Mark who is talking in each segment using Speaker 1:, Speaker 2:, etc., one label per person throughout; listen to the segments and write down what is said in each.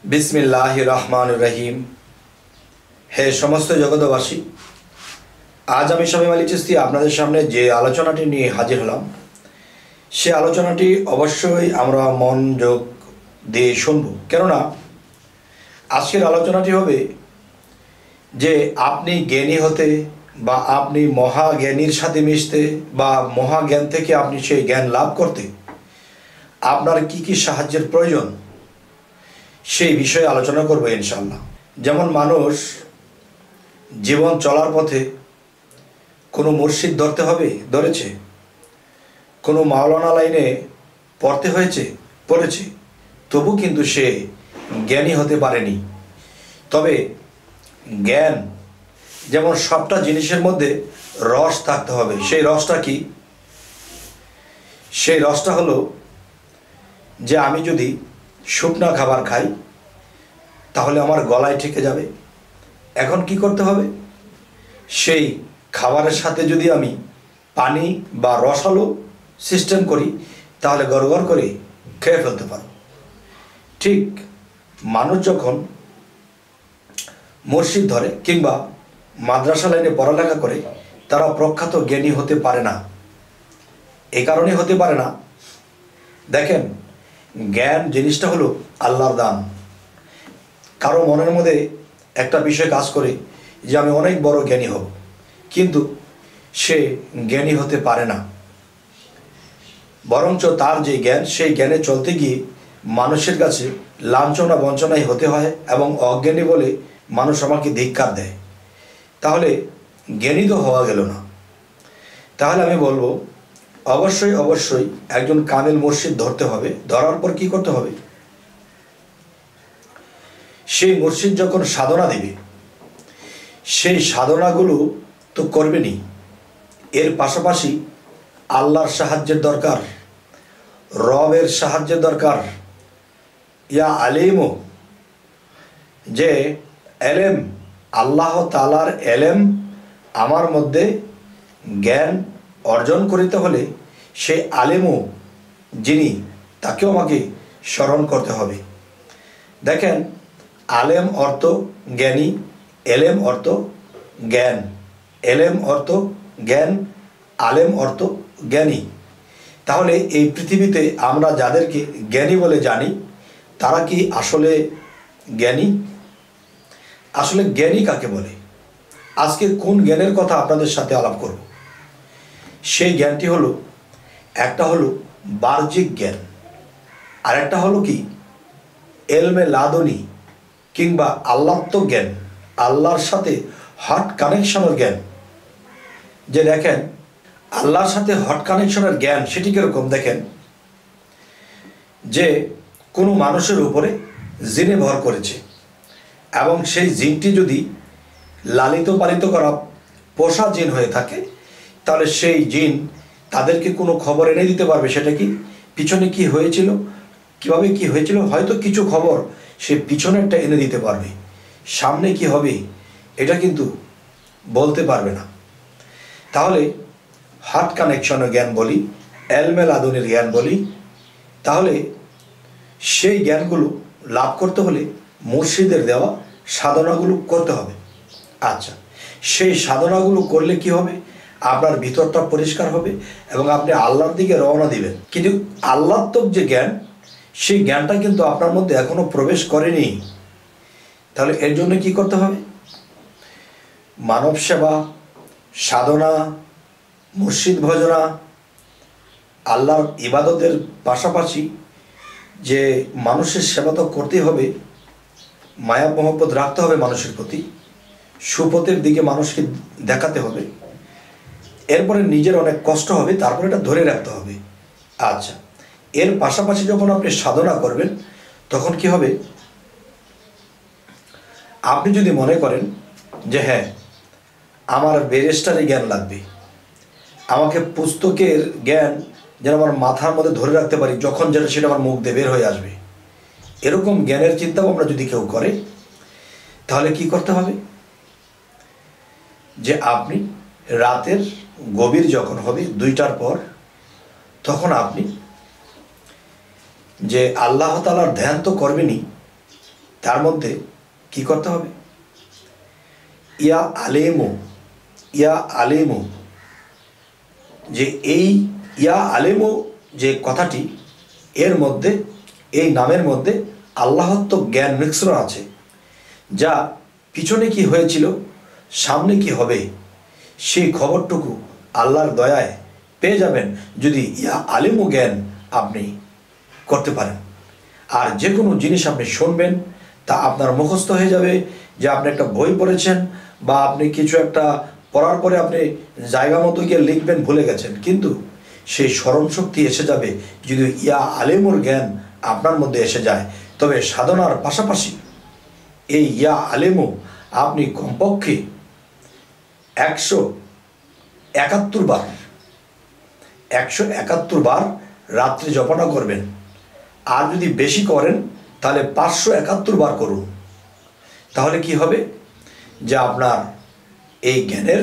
Speaker 1: बिस्मिल्लाहिर रहमानिर रहीम। हे समस्त जगतबासी, आज आमी शामीम आলী চিশতি আপনাদের সামনে যে আলোচনাটি নিয়ে হাজির হলাম সে আলোচনাটি অবশ্যই আমরা মনোযোগ দিয়ে শুনব, কেননা আজকের আলোচনাটি হবে যে আপনি জ্ঞানী হতে বা আপনি মহাজ্ঞানীর সাথে মিশতে বা মহাজ্ঞান থেকে আপনি সেই জ্ঞান লাভ করতে আপনার কি কি সাহায্যের প্রয়োজন সেই বিষয়ে আলোচনা করব ইনশাআল্লাহ। যেমন মানুষ জীবন চলার পথে কোনো মুর্শিদ ধরতে হবে, ধরেছে, কোনো মাওলানা লাইনে পড়তে পড়েছে, তবু কিন্তু সে জ্ঞানী হতে পারেনি। তবে জ্ঞান যেমন সবটা জিনিসের মধ্যে রস থাকতে হবে। সেই রসটা কি? সেই রসটা হলো যে আমি যদি শুকনা খাবার খাই তাহলে আমার গলায় ঠেকে যাবে। এখন কি করতে হবে? সেই খাবারের সাথে যদি আমি পানি বা রসালো সিস্টেম করি তাহলে গড়গড় করে খেয়ে ফেলতে পারো। ঠিক মানুষ যখন মুর্শিদ ধরে কিংবা মাদ্রাসা লাইনে পড়ালেখা করে তারা প্রখ্যাত জ্ঞানী হতে পারে না। এই কারণে হতে পারে না, দেখেন, জ্ঞান জিনিসটা হলো আল্লাহর দান। কারো মনের মধ্যে একটা বিষয় কাজ করে যে আমি অনেক বড় জ্ঞানী হব, কিন্তু সে জ্ঞানী হতে পারে না। বরঞ্চ তার যে জ্ঞান, সেই জ্ঞানে চলতে গিয়ে মানুষের কাছে লাঞ্ছনা বঞ্চনাই হতে হয় এবং অজ্ঞানী বলে মানুষ আমাকে ধিক্কার দেয়। তাহলে জ্ঞানী তো হওয়া গেল না। তাহলে আমি বলবো অবশ্যই একজন কামেল মুর্শিদ ধরতে হবে। ধরার পর কি করতে হবে? সেই মুর্শিদ যখন সাধনা দিবে সেই সাধনাগুলো তো করবেনই, এর পাশাপাশি আল্লাহর সাহায্যের দরকার, রবের সাহায্যের দরকার। ইয়া আলিমও, যে এলেম, আল্লাহ তাআলার এলেম আমার মধ্যে জ্ঞান অর্জন করিতে হলে সেই আলেমও যিনি, তাকেও আমাকে স্মরণ করতে হবে। দেখেন, আলেম অর্থ জ্ঞানী, এলেম অর্থ জ্ঞান, এলেম অর্থ জ্ঞান, আলেম অর্থ জ্ঞানী। তাহলে এই পৃথিবীতে আমরা যাদেরকে জ্ঞানী বলে জানি তারা কি আসলে জ্ঞানী? আসলে জ্ঞানী কাকে বলে? আজকে কোন জ্ঞানের কথা আপনাদের সাথে আলাপ করব। সেই জ্ঞানটি হলো, একটা হলো বাহ্যিক জ্ঞান, আর একটা হলো কি এলমে লাদনী কিংবা আল্লাহত্ব জ্ঞান, আল্লাহর সাথে হট কানেকশনের জ্ঞান। যে দেখেন, আল্লাহর সাথে হট কানেকশনের জ্ঞান সেটি কীরকম? দেখেন, যে কোনো মানুষের উপরে জিনে ভর করেছে এবং সেই জিনটি যদি লালিত পালিত করা পোষা জিন হয়ে থাকে তাহলে সেই জিন তাদেরকে কোনো খবর এনে দিতে পারবে। সেটা কি, পিছনে কি হয়েছিল, কিভাবে কি হয়েছিল, হয়তো কিছু খবর সে পিছনেরটা এনে দিতে পারবে, সামনে কি হবে এটা কিন্তু বলতে পারবে না। তাহলে হার্ট কানেকশনের জ্ঞান বলি, এলমে লাদুনের জ্ঞান বলি। তাহলে সেই জ্ঞানগুলো লাভ করতে হলে মুর্শিদের দেওয়া সাধনাগুলো করতে হবে। আচ্ছা, সেই সাধনাগুলো করলে কি হবে? আপনার ভিতরটা পরিষ্কার হবে এবং আপনি আল্লাহর দিকে রওনা দিবেন। কিন্তু আল্লাহত্বক যে জ্ঞান, সেই জ্ঞানটা কিন্তু আপনার মধ্যে এখনো প্রবেশ করেনি। তাহলে এর জন্য কি করতে হবে? মানব সেবা, সাধনা, মুর্শিদ ভজনা, আল্লাহর ইবাদতের পাশাপাশি যে মানুষের সেবা তো করতেই হবে, মায়া মহব্বত রাখতে হবে মানুষের প্রতি, সুপথের দিকে মানুষকে দেখাতে হবে। এরপরে নিজের অনেক কষ্ট হবে, তারপরে এটা ধরে রাখতে হবে। আচ্ছা, এর পাশাপাশি যখন আপনি সাধনা করবেন তখন কি হবে? আপনি যদি মনে করেন যে হ্যাঁ, আমার ব্যারিস্টারি জ্ঞান লাগবে, আমাকে পুস্তকের জ্ঞান যেন আমার মাথার মধ্যে ধরে রাখতে পারি, যখন যেটা সেটা আমার মুখ দিয়ে বের হয়ে আসবে, এরকম জ্ঞানের চিন্তা ভাবনা যদি কেউ করে তাহলে কি করতে হবে? যে আপনি রাতের গভীর যখন হবে 2টার পর, তখন আপনি যে আল্লাহ তাআলার ধ্যান তো করবেনই, তার মধ্যে কি করতে হবে? ইয়া আলেমু, ইয়া আলেমু, যে এই ইয়া আলেমু যে কথাটি, এর মধ্যে, এই নামের মধ্যে আল্লাহত্ব জ্ঞান মিশ্রণ আছে, যা পিছনে কি হয়েছিল, সামনে কি হবে, সেই খবরটুকু আল্লাহর দয়ায় পেয়ে যাবেন যদি ইয়া আলেমু জ্ঞান আপনি করতে পারেন। আর যে কোনো জিনিস আপনি শুনবেন তা আপনার মুখস্থ হয়ে যাবে, যে আপনি একটা বই পড়েছেন বা আপনি কিছু একটা পড়ার পরে আপনি জায়গা মতো গিয়ে লিখবেন, ভুলে গেছেন, কিন্তু সেই স্মরণশক্তি এসে যাবে যদি ইয়া আলেমুর জ্ঞান আপনার মধ্যে এসে যায়। তবে সাধনার পাশাপাশি এই ইয়া আলেমু আপনি কমপক্ষে 171 বার, 171 বার রাত্রে জপনা করবেন। আর যদি বেশি করেন তাহলে 571 বার করুন। তাহলে কি হবে, যে আপনার এই জ্ঞানের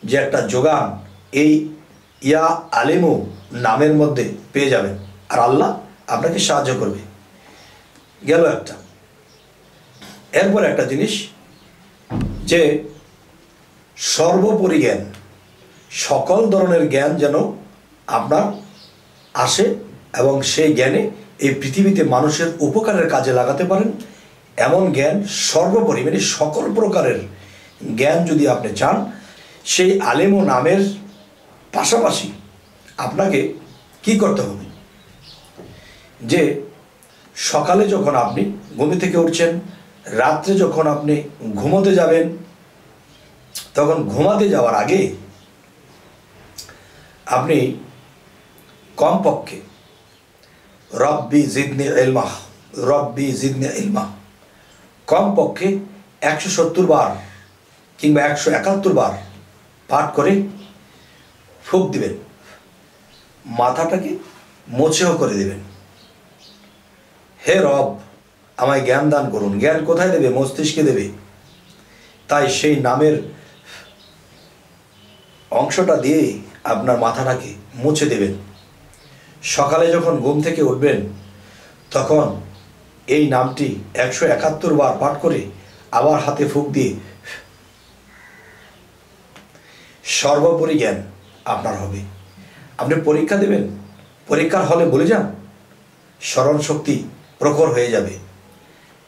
Speaker 1: যে একটা যোগান এই ইয়া আলেমু নামের মধ্যে পেয়ে যাবেন, আর আল্লাহ আপনাকে সাহায্য করবে। গেল একটা। এরপর একটা জিনিস, যে সর্বোপরি জ্ঞান, সকল ধরনের জ্ঞান যেন আপনার আসে এবং সেই জ্ঞানে এই পৃথিবীতে মানুষের উপকারের কাজে লাগাতে পারেন, এমন জ্ঞান সর্বোপরি, মানে সকল প্রকারের জ্ঞান যদি আপনি চান, সেই আলেমু নামের পাশাপাশি আপনাকে কি করতে হবে, যে সকালে যখন আপনি ঘুম থেকে উঠছেন, রাত্রে যখন আপনি ঘুমোতে যাবেন, তখন ঘুমাতে যাওয়ার আগে আপনি কমপক্ষে রব্বি জিদনি ইলমা, রব্বি জিদনি ইলমা কমপক্ষে 170 বার কিংবা 171 বার পাঠ করে ফুঁক দিবেন, মাথাটাকে মোছেও করে দেবেন। হে রব, আমায় জ্ঞান দান করুন। জ্ঞান কোথায় দেবে? মস্তিষ্কে দেবে। তাই সেই নামের অংশটা দিয়ে আপনার মাথাটাকে মুছে দেবেন। সকালে যখন ঘুম থেকে উঠবেন তখন এই নামটি 171 বার পাঠ করে আবার হাতে ফুঁক দিয়ে সর্বোপরি জ্ঞান আপনার হবে। আপনি পরীক্ষা দেবেন, পরীক্ষার হলে বলে যান, স্মরণ শক্তি প্রখর হয়ে যাবে।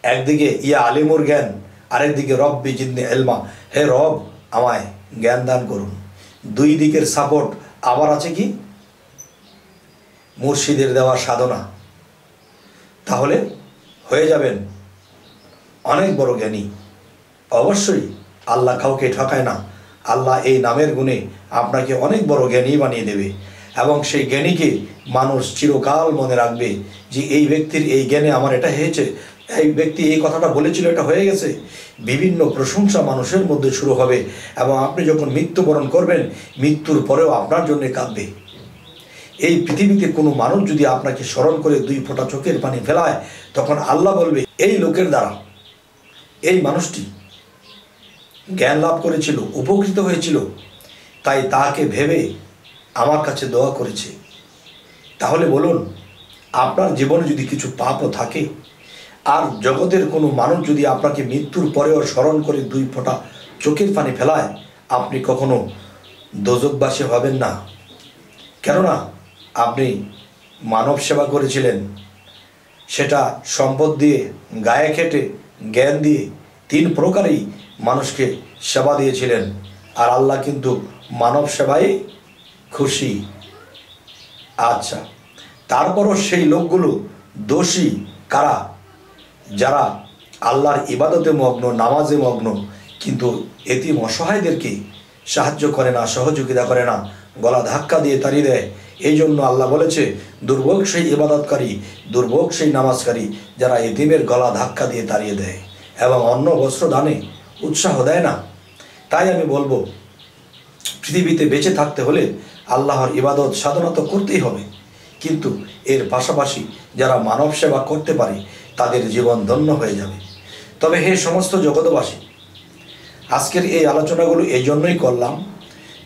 Speaker 1: একদিকে ইয়া আলিমুর জ্ঞান, আরেকদিকে রব্বি জিদনি ইলমা, হে রব আমায় জ্ঞান দান করুন। দুই দিকের সাপোর্ট আবার আছে কি? মুর্শিদের দেওয়া সাধনা। তাহলে হয়ে যাবেন অনেক বড় জ্ঞানী। অবশ্যই আল্লাহ কাউকে ঠকায় না। আল্লাহ এই নামের গুণে আপনাকে অনেক বড় জ্ঞানী বানিয়ে দেবে এবং সেই জ্ঞানীকে মানুষ চিরকাল মনে রাখবে যে এই ব্যক্তির এই জ্ঞানে আমার এটা হয়েছে, এই ব্যক্তি এই কথাটা বলেছিল, এটা হয়ে গেছে। বিভিন্ন প্রশংসা মানুষের মধ্যে শুরু হবে এবং আপনি যখন মৃত্যুবরণ করবেন, মৃত্যুর পরেও আপনার জন্য কাঁদবে। এই পৃথিবীতে কোনো মানুষ যদি আপনাকে স্মরণ করে 2 ফোঁটা চোখের পানি ফেলায়, তখন আল্লাহ বলবে এই লোকের দ্বারা এই মানুষটি জ্ঞান লাভ করেছিল, উপকৃত হয়েছিল, তাই তাকে ভেবে আমার কাছে দোয়া করেছে। তাহলে বলুন, আপনার জীবনে যদি কিছু পাপও থাকে আর জগতের কোনো মানুষ যদি আপনাকে মৃত্যুর পরেও স্মরণ করে 2 ফোঁটা চোখের পানি ফেলায়, আপনি কখনো দোজকবাসী হবেন না। কেননা আপনি মানব সেবা করেছিলেন, সেটা সম্পদ দিয়ে, গায়ে খেটে, জ্ঞান দিয়ে, 3 প্রকারেই মানুষকে সেবা দিয়েছিলেন। আর আল্লাহ কিন্তু মানব সেবায় খুশি। আচ্ছা, তারপরও সেই লোকগুলো দোষী কারা? যারা আল্লাহর ইবাদতে মগ্ন, নামাজে মগ্ন, কিন্তু এতিম অসহায়দেরকে সাহায্য করে না, সহযোগিতা করে না, গলা ধাক্কা দিয়ে তাড়িয়ে দেয়। এই জন্য আল্লাহ বলেছে, দুর্ভোগ সেই ইবাদতকারী, দুর্ভোগ সেই নামাজকারী যারা এতিমের গলা ধাক্কা দিয়ে তাড়িয়ে দেয় এবং অন্ন বস্ত্র দানে উৎসাহ দেয় না। তাই আমি বলবো, পৃথিবীতে বেঁচে থাকতে হলে আল্লাহর ইবাদত সাধনা তো করতেই হবে, কিন্তু এর পাশাপাশি যারা মানব সেবা করতে পারে তাদের জীবন ধন্য হয়ে যাবে। তবে হে সমস্ত জগৎবাসী, আজকের এই আলোচনাগুলো এই জন্যই করলাম,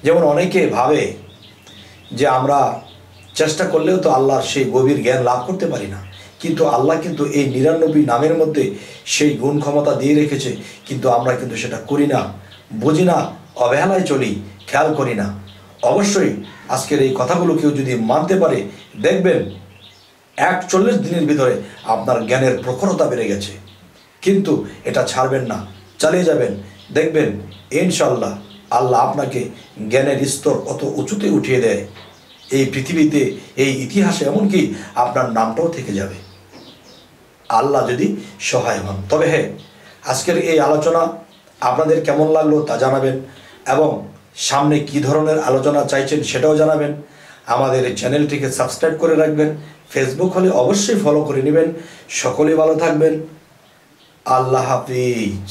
Speaker 1: যেমন অনেকে ভাবে যে আমরা চেষ্টা করলেও তো আল্লাহর সেই গভীর জ্ঞান লাভ করতে পারি না, কিন্তু আল্লাহ কিন্তু এই 99 নামের মধ্যে সেই গুণ ক্ষমতা দিয়ে রেখেছে, কিন্তু আমরা কিন্তু সেটা করি না, বুঝি না, অবহেলায় চলি, খেয়াল করি না। অবশ্যই আজকের এই কথাগুলো কেউ যদি মানতে পারে, দেখবেন 41 দিনের ভিতরে আপনার জ্ঞানের প্রখরতা বেড়ে গেছে। কিন্তু এটা ছাড়বেন না, চালিয়ে যাবেন, দেখবেন ইনশাল্লাহ আল্লাহ আপনাকে জ্ঞানের স্তর কত উঁচুতে উঠিয়ে দেয় এই পৃথিবীতে, এই ইতিহাসে, এমনকি আপনার নামটাও থেকে যাবে আল্লাহ যদি সহায় হন। তবে হ্যাঁ, আজকের এই আলোচনা আপনাদের কেমন লাগলো তা জানাবেন, এবং সামনে কি ধরনের আলোচনা চাইছেন সেটাও জানাবেন। আমাদের এই চ্যানেলটিকে সাবস্ক্রাইব করে রাখবেন, ফেসবুক হলে অবশ্যই ফলো করে নেবেন। সকলেই ভালো থাকবেন। আল্লাহ হাফিজ।